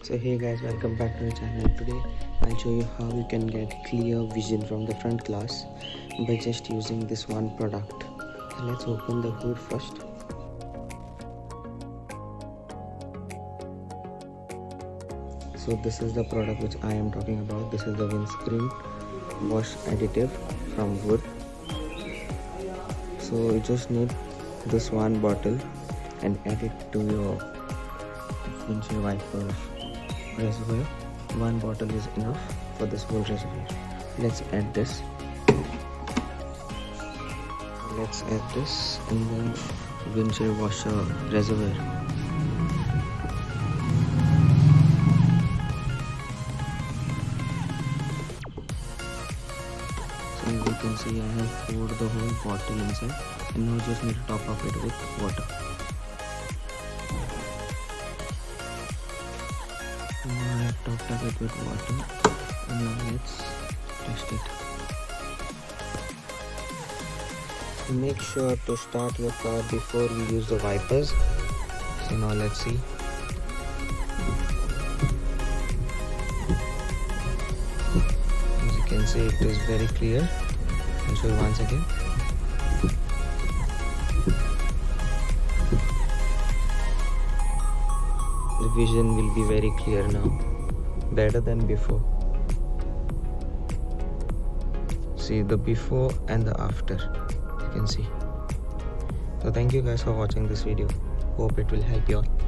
So hey guys, welcome back to the channel. Today I'll show you how you can get clear vision from the front glass by just using this one product. So let's open the hood first. So this is the product which I am talking about. This is the windscreen wash additive from Wurth. So you just need this one bottle and add it to your windshield wiper reservoir. One bottle is enough for this whole reservoir. Let's add this. Let's add this in the windshield washer reservoir. So you can see I have poured the whole bottle inside, and now just need to top up it with water. Now I have topped up it with water, and now let's test it. Make sure to start your car before you use the wipers. So now let's see. As you can see, it is very clear. I'll show you once again. The vision will be very clear now, better than before. See the before and the after, you can see. So thank you guys for watching this video. Hope it will help you all.